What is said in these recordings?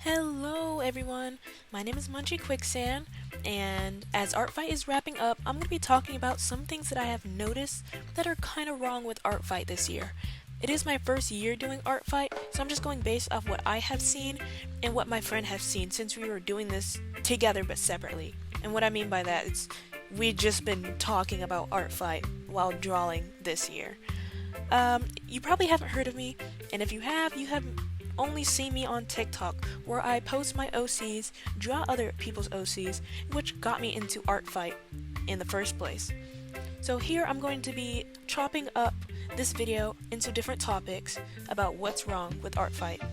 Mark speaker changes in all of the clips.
Speaker 1: Hello everyone, my name is Munchy Quicksand, and as ArtFight is wrapping up, I'm going to be talking about some things that I have noticed that are kind of wrong with ArtFight this year. It is my first year doing ArtFight, so I'm just going based off what I have seen and what my friend has seen since we were doing this together but separately. And what I mean by that is we've just been talking about ArtFight while drawing this year. You probably haven't heard of me, and if you have only seen me on TikTok, where I post my OCs, draw other people's OCs, which got me into ArtFight in the first place. So here I'm going to be chopping up this video into different topics about what's wrong with ArtFight.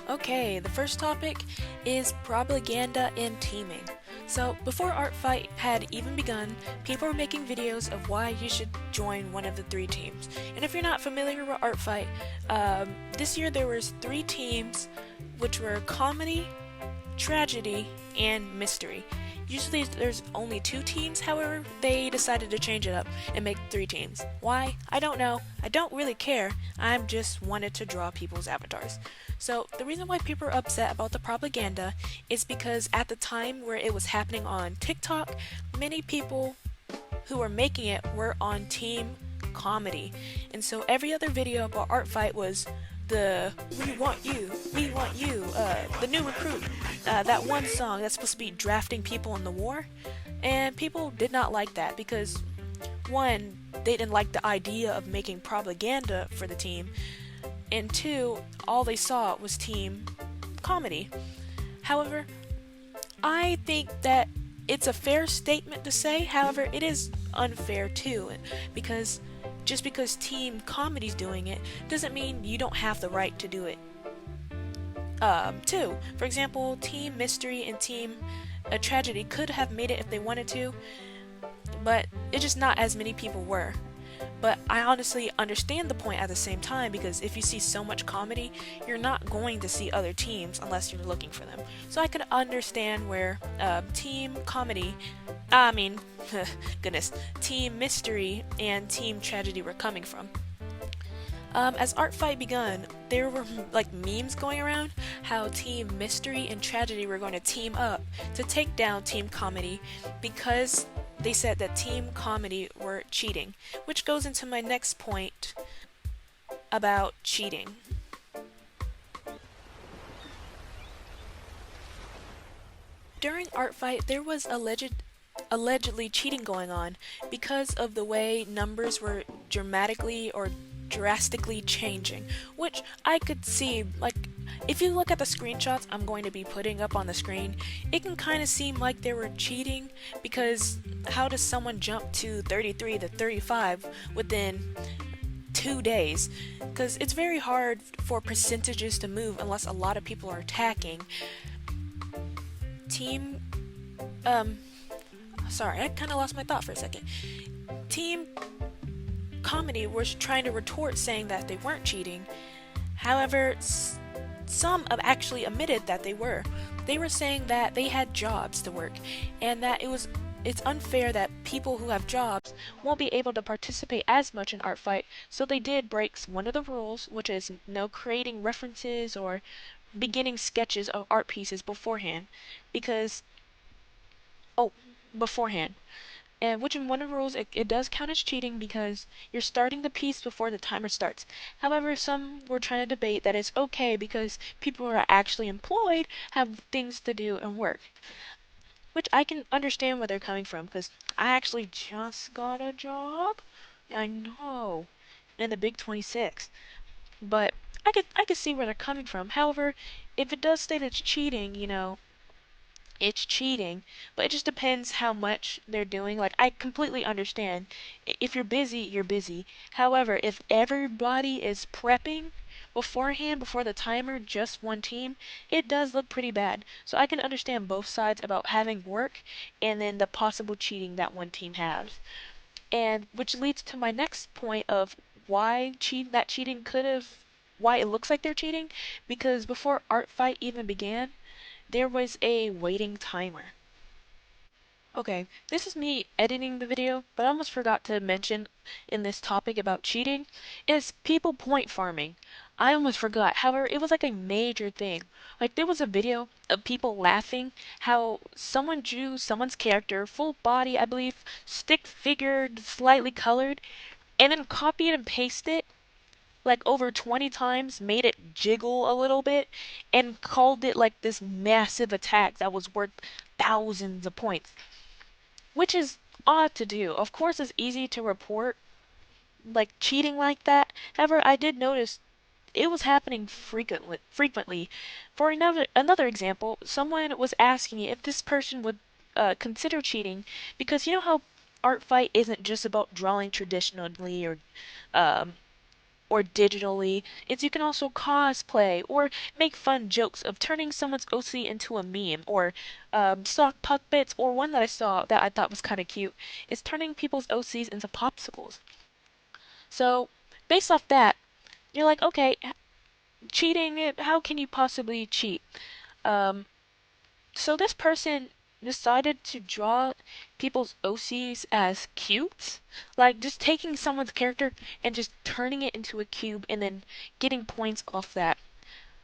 Speaker 1: Okay, the first topic is propaganda and teaming. So before ArtFight had even begun, people were making videos of why you should join one of the three teams. And if you're not familiar with ArtFight, this year there was three teams, which were comedy, tragedy, and mystery. Usually there's only two teams, however, they decided to change it up and make three teams. Why? I don't know. I don't really care. I just wanted to draw people's avatars. So the reason why people are upset about the propaganda is because at the time where it was happening on TikTok, many people who were making it were on team comedy. And so every other video about ArtFight was the we want you, the new recruit, that one song that's supposed to be drafting people in the war. And people did not like that because, one, they didn't like the idea of making propaganda for the team, and two, all they saw was team comedy. However, I think that it's a fair statement to say, however, it is unfair too, because just because team comedy's doing it doesn't mean you don't have the right to do it too. For example, team mystery and team tragedy could have made it if they wanted to, but it's just not as many people were. But I honestly understand the point at the same time, because if you see so much comedy, you're not going to see other teams unless you're looking for them. So I could understand where team comedy, goodness, team mystery and team tragedy were coming from. As ArtFight begun, there were like memes going around how Team Mystery and Tragedy were going to team up to take down Team Comedy because they said that Team Comedy were cheating, which goes into my next point about cheating. During ArtFight, there was allegedly cheating going on because of the way numbers were drastically changing, which I could see. Like, if you look at the screenshots I'm going to be putting up on the screen, it can kind of seem like they were cheating, because how does someone jump to 33 to 35 within 2 days? Because it's very hard for percentages to move unless a lot of people are attacking. Sorry, I kind of lost my thought for a second. Team Comedy was trying to retort saying that they weren't cheating. However, some have actually admitted that they were. They were saying that they had jobs to work, and that it's unfair that people who have jobs won't be able to participate as much in ArtFight, so they did break one of the rules, which is no creating references or beginning sketches of art pieces beforehand, because beforehand. And which in one of the rules, it does count as cheating because you're starting the piece before the timer starts. However, some were trying to debate that it's okay because people who are actually employed have things to do and work. Which I can understand where they're coming from, because I actually just got a job. I know, in the Big 26. But I could see where they're coming from. However, if it does state it's cheating, it's cheating, but it just depends how much they're doing. Like, I completely understand. If you're busy, you're busy. However, if everybody is prepping beforehand, before the timer, just one team, it does look pretty bad. So I can understand both sides about having work and then the possible cheating that one team has. And which leads to my next point of why cheating could have, why it looks like they're cheating, because before ArtFight even began, there was a waiting timer. Okay, this is me editing the video, but I almost forgot to mention in this topic about cheating is people point farming. I almost forgot. However, it was like a major thing. Like there was a video of people laughing how someone drew someone's character, full body, I believe, stick figured, slightly colored, and then copied and pasted it like over 20 times, made it jiggle a little bit, and called it like this massive attack that was worth thousands of points. Which is odd to do. Of course, it's easy to report like cheating like that. However, I did notice it was happening frequently. For another example, someone was asking me if this person would consider cheating because you know how art fight isn't just about drawing traditionally um, or digitally. It's you can also cosplay or make fun jokes of turning someone's OC into a meme or sock puppets, or one that I saw that I thought was kind of cute is turning people's OCs into popsicles. So based off that, you're like, okay, cheating, how can you possibly cheat? Um, so this person decided to draw people's OCs as cubes, like just taking someone's character and just turning it into a cube and then getting points off that.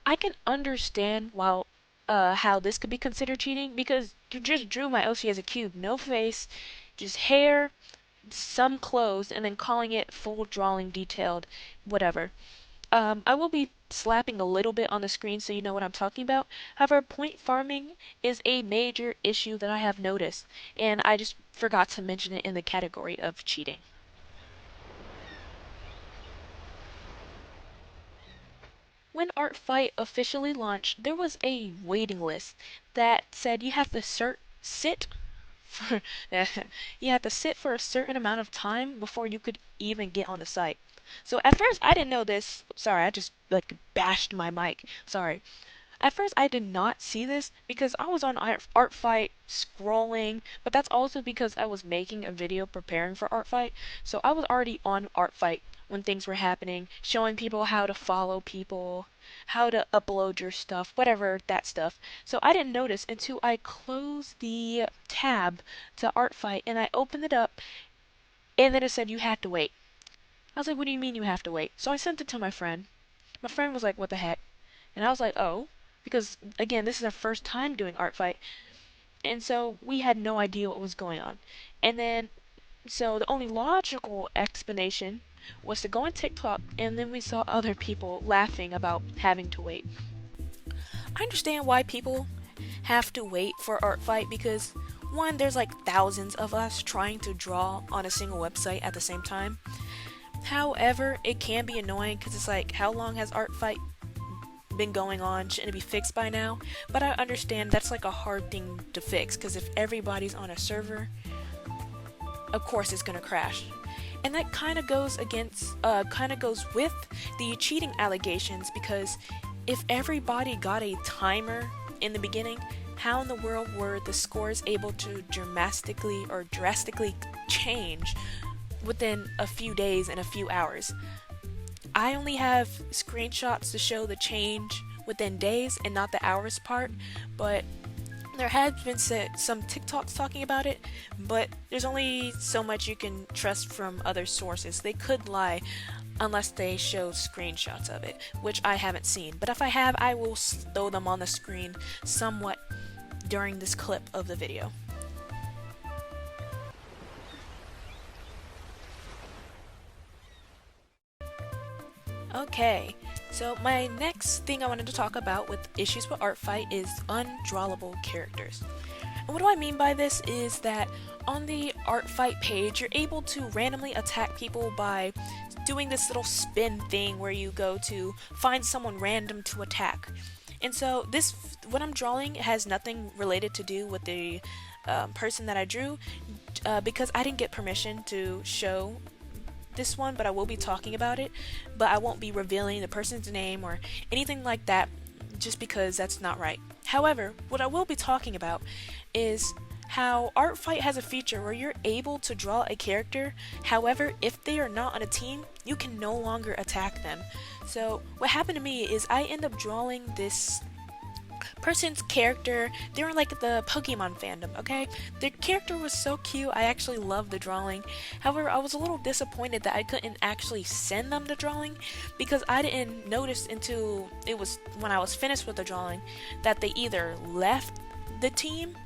Speaker 1: I can understand how this could be considered cheating because you just drew my OC as a cube, no face, just hair, some clothes, and then calling it full drawing detailed, whatever. I will be slapping a little bit on the screen so you know what I'm talking about. However, point farming is a major issue that I have noticed, and I just forgot to mention it in the category of cheating. When ArtFight officially launched, there was a waiting list that said you have to sit for you had to sit for a certain amount of time before you could even get on the site. So at first I didn't know this. Sorry, I just like bashed my mic. Sorry. At first, I did not see this because I was on ArtFight scrolling, but that's also because I was making a video preparing for ArtFight. So I was already on ArtFight when things were happening, showing people how to follow people, how to upload your stuff, whatever that stuff. So I didn't notice until I closed the tab to ArtFight and I opened it up and then it said you had to wait. I was like, what do you mean you have to wait? So I sent it to my friend. My friend was like, what the heck? And I was like, oh, because again, this is our first time doing ArtFight, and so we had no idea what was going on. And then, so the only logical explanation was to go on TikTok, and then we saw other people laughing about having to wait. I understand why people have to wait for ArtFight because one, there's like thousands of us trying to draw on a single website at the same time. However, it can be annoying because it's like, how long has ArtFight been going on? Shouldn't it be fixed by now? But I understand that's like a hard thing to fix because if everybody's on a server, of course it's gonna crash. And that kind of goes with the cheating allegations because if everybody got a timer in the beginning, how in the world were the scores able to drastically change within a few days and a few hours? I only have screenshots to show the change within days and not the hours part, but there has been some TikToks talking about it, but there's only so much you can trust from other sources. They could lie unless they show screenshots of it, which I haven't seen. But if I have, I will throw them on the screen somewhat during this clip of the video. Okay, so my next thing I wanted to talk about with issues with ArtFight is undrawable characters. And what do I mean by this is that on the ArtFight page, you're able to randomly attack people by doing this little spin thing where you go to find someone random to attack. And so what I'm drawing has nothing related to do with the person that I drew because I didn't get permission to show this one, but I will be talking about it, but I won't be revealing the person's name or anything like that just because that's not right. However, what I will be talking about is how ArtFight has a feature where you're able to draw a character. However, if they are not on a team, you can no longer attack them. So what happened to me is I end up drawing this person's character, they were like the Pokemon fandom, okay? Their character was so cute, I actually loved the drawing. However, I was a little disappointed that I couldn't actually send them the drawing because I didn't notice until it was when I was finished with the drawing that they either left the team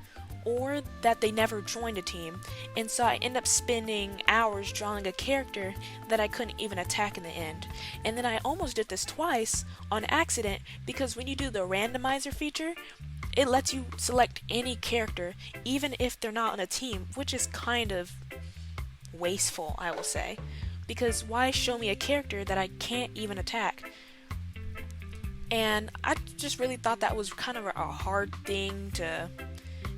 Speaker 1: or that they never joined a team, and so I end up spending hours drawing a character that I couldn't even attack in the end. And then I almost did this twice on accident because when you do the randomizer feature, it lets you select any character even if they're not on a team, which is kind of wasteful, I will say, because why show me a character that I can't even attack? And I just really thought that was kind of a hard thing to,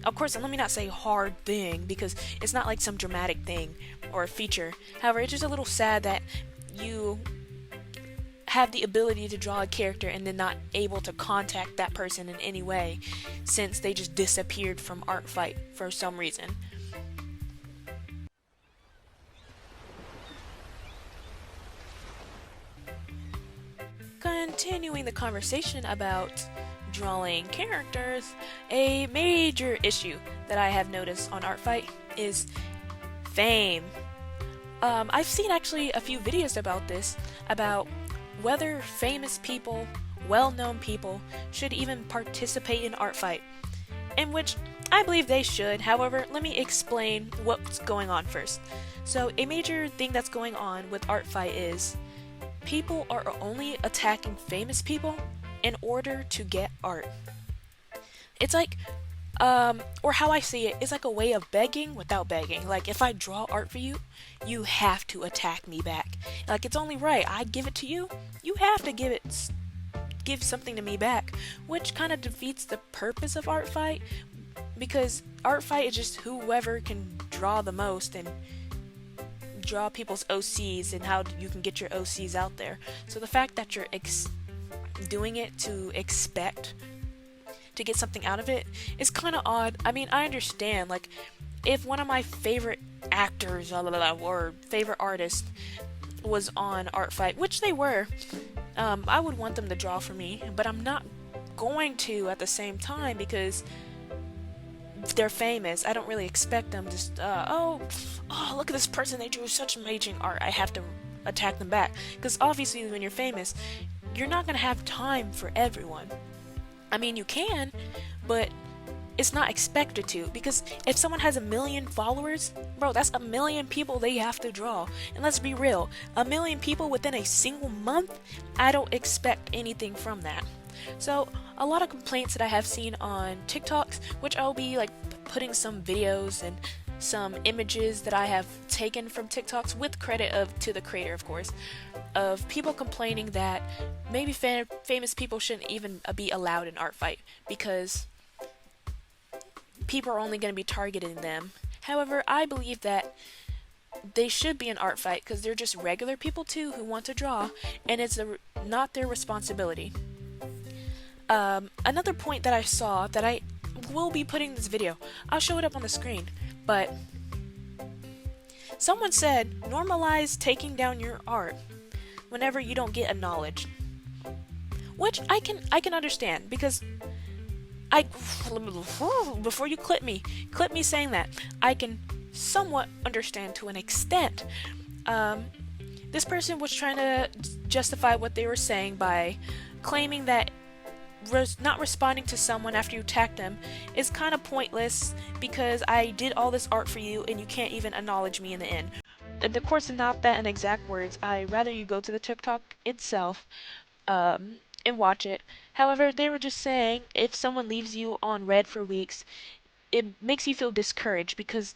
Speaker 1: of course, let me not say hard thing because it's not like some dramatic thing or a feature. However, it's just a little sad that you have the ability to draw a character and then not able to contact that person in any way since they just disappeared from ArtFight for some reason. Continuing the conversation about drawing characters, a major issue that I have noticed on ArtFight is fame. I've seen actually a few videos about this, about whether famous people, well-known people, should even participate in ArtFight, in which I believe they should. However, let me explain what's going on first. So, a major thing that's going on with ArtFight is people are only attacking famous people in order to get art. It's like, or how I see it, it's like a way of begging without begging. Like, if I draw art for you, you have to attack me back. Like, it's only right. I give it to you, you have to give something to me back, which kind of defeats the purpose of ArtFight, because ArtFight is just whoever can draw the most and draw people's OCs and how you can get your OCs out there. So the fact that you're doing it to expect to get something out of it is kind of odd. I mean, I understand, like, if one of my favorite actors or favorite artists was on ArtFight, which they were, I would want them to draw for me, but I'm not going to at the same time because they're famous. I don't really expect them to oh, look at this person, they drew such amazing art, I have to attack them back. Because obviously when you're famous, you're not going to have time for everyone. I mean, you can, but it's not expected to, because if someone has 1 million followers, bro, that's 1 million people they have to draw. And let's be real, 1 million people within a single month, I don't expect anything from that. So a lot of complaints that I have seen on TikToks, which I'll be like putting some videos and some images that I have taken from TikToks with credit to the creator, of course, of people complaining that maybe famous people shouldn't even be allowed in ArtFight because people are only going to be targeting them. However, I believe that they should be in ArtFight because they're just regular people too who want to draw, and it's not their responsibility. Another point that I saw that I will be putting in this video, I'll show it up on the screen, but someone said normalize taking down your art whenever you don't get acknowledged, which I can understand, because before you clip me saying that, I can somewhat understand to an extent. This person was trying to justify what they were saying by claiming that not responding to someone after you attack them is kind of pointless because I did all this art for you and you can't even acknowledge me in the end. And of course, not that in exact words. I rather you go to the TikTok itself and watch it. However, they were just saying if someone leaves you on red for weeks, it makes you feel discouraged because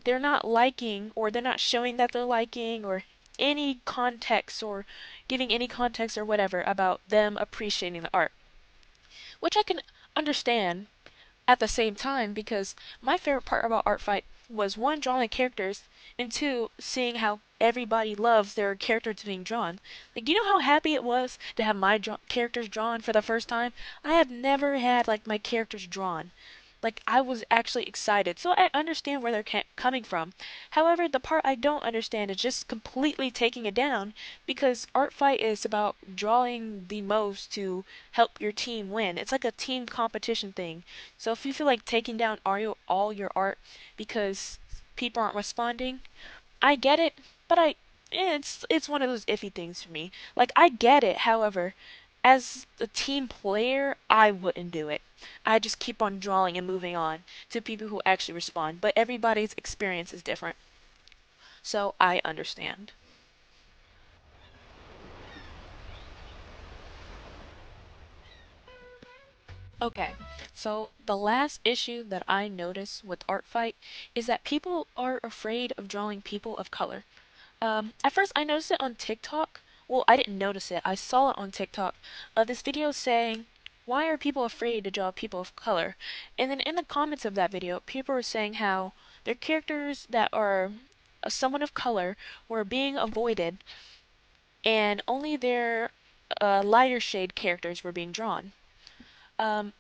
Speaker 1: they're not liking, or they're not showing that they're liking, or any context, or giving any context or whatever about them appreciating the art. Which I can understand at the same time, because my favorite part about ArtFight was, one, drawing characters, and two, seeing how everybody loves their characters being drawn. Like, do you know how happy it was to have my characters drawn for the first time? I have never had, like, my characters drawn. Like, I was actually excited. So I understand where they're coming from. However, the part I don't understand is just completely taking it down because art fight is about drawing the most to help your team win. It's like a team competition thing. So if you feel like taking down all your art because people aren't responding, I get it, but it's one of those iffy things for me. Like I get it, however, as a team player, I wouldn't do it. I just keep on drawing and moving on to people who actually respond, but everybody's experience is different. So I understand. Okay, so the last issue that I notice with Art Fight is that people are afraid of drawing people of color. At first I noticed it on TikTok. Well, I didn't notice it. I saw it on TikTok. This video saying, "Why are people afraid to draw people of color?" And then in the comments of that video, people were saying how their characters that are someone of color were being avoided, and only their lighter shade characters were being drawn. Um,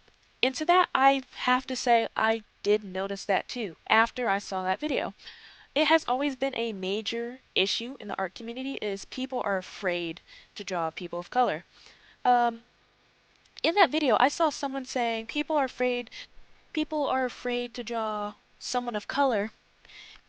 Speaker 1: and to that, I have to say I did notice that too after I saw that video. It has always been a major issue in the art community is people are afraid to draw people of color. Um, in that video, I saw someone saying people are afraid to draw someone of color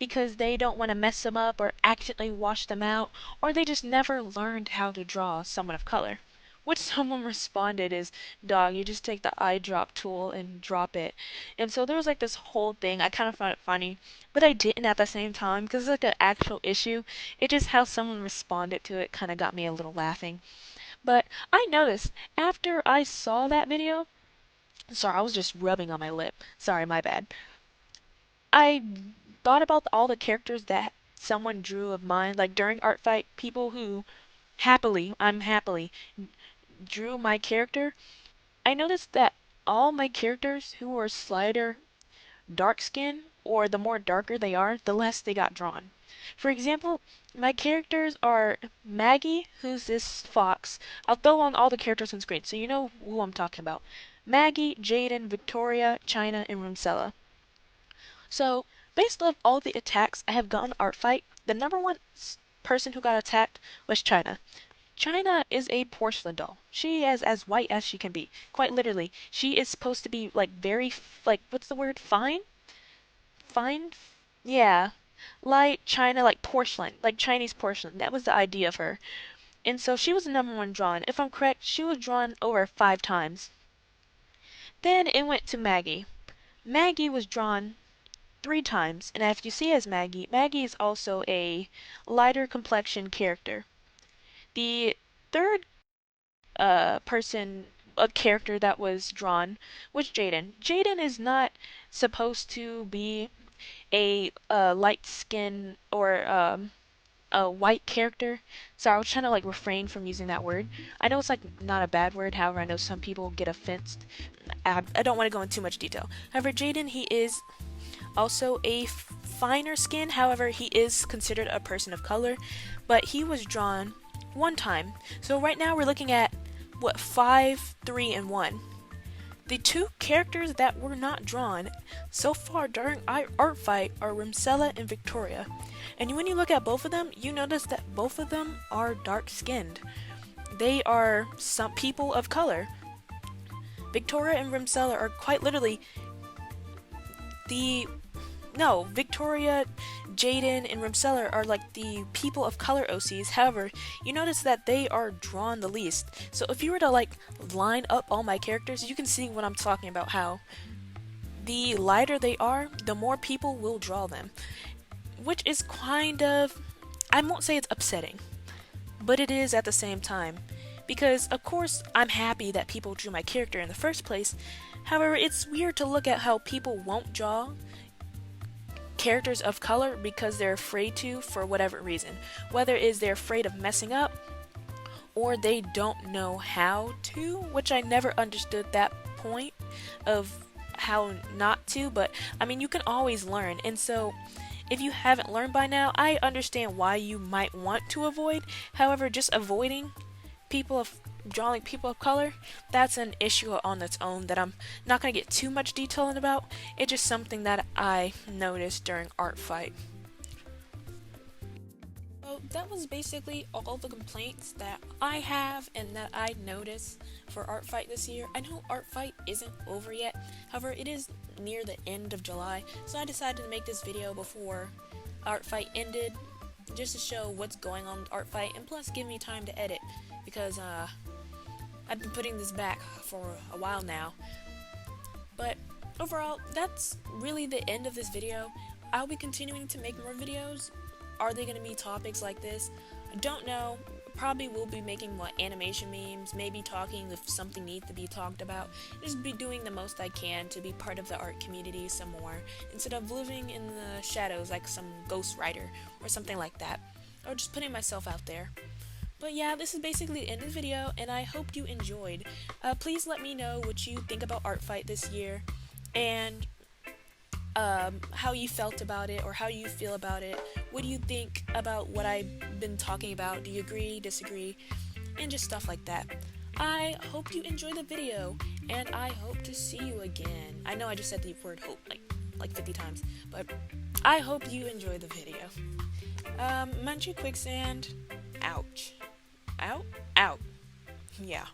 Speaker 1: because they don't want to mess them up or accidentally wash them out, or they just never learned how to draw someone of color. What someone responded is, "Dog, you just take the eyedrop tool and drop it." And so there was like this whole thing. I kind of found it funny, but I didn't at the same time because it's like an actual issue. It just how someone responded to it kind of got me a little laughing. But I noticed after I saw that video, sorry, I was just rubbing on my lip. Sorry, my bad. I thought about all the characters that someone drew of mine, like during Art Fight, people who I'm happily, drew my character. I noticed that all my characters who were slighter dark skin, or the more darker they are, the less they got drawn. For example, my characters are Maggie, who's this fox. I'll throw on all the characters on screen so you know who I'm talking about. Maggie, Jaden, Victoria, China, and Rumsella. So, based off all the attacks I have gotten Art Fight, the number one person who got attacked was China. China is a porcelain doll. She is as white as she can be. Quite literally, she is supposed to be like very like what's the word? Fine? Fine? Yeah. Light China like porcelain, like Chinese porcelain. That was the idea of her. And so she was the number one drawn. If I'm correct, she was drawn over 5 times. Then it went to Maggie. Maggie was drawn 3 times, and as you see as Maggie, Maggie is also a lighter complexion character. The third person, a character that was drawn was Jaden. Jaden is not supposed to be a light skin or a white character. So I was trying to like refrain from using that word. I know it's like not a bad word, however, I know some people get offended. I don't want to go into too much detail. However, Jaden, he is also a finer skin, however, he is considered a person of color, but he was drawn 1 time. So right now we're looking at what 5, 3, and 1. The 2 characters that were not drawn so far during Art Fight are Rumsella and Victoria. And when you look at both of them, you notice that both of them are dark skinned. They are some people of color. Victoria and Rumsella are quite literally the no, Victoria, Jaden, and Rumsella are like the people of color OCs. However, you notice that they are drawn the least. So if you were to like line up all my characters, you can see what I'm talking about. How the lighter they are, the more people will draw them, which is kind of, I won't say it's upsetting, but it is at the same time. Because of course I'm happy that people drew my character in the first place. However, it's weird to look at how people won't draw characters of color because they're afraid to for whatever reason. Whether it is they're afraid of messing up or they don't know how to, which I never understood that point of how not to, but I mean you can always learn. And so if you haven't learned by now, I understand why you might want to avoid. However, just avoiding drawing people of color, that's an issue on its own that I'm not going to get too much detail in about. It's just something that I noticed during ArtFight. So that was basically all the complaints that I have and that I noticed for ArtFight this year. I know ArtFight isn't over yet, however it is near the end of July, so I decided to make this video before ArtFight ended, just to show what's going on with ArtFight, and plus give me time to edit, because I've been putting this back for a while now. But overall, that's really the end of this video. I'll be continuing to make more videos. Are they going to be topics like this? I don't know. Probably will be making animation memes, maybe talking if something needs to be talked about. Just be doing the most I can to be part of the art community some more, instead of living in the shadows like some ghostwriter or something like that, or just putting myself out there. But yeah, this is basically the end of the video, and I hope you enjoyed. Please let me know what you think about ArtFight this year, and how you felt about it, or how you feel about it. What do you think about what I've been talking about? Do you agree, disagree, and just stuff like that. I hope you enjoy the video, and I hope to see you again. I know I just said the word hope like 50 times, but I hope you enjoy the video. Munchy Quicksand, ouch. Out? Out. Yeah.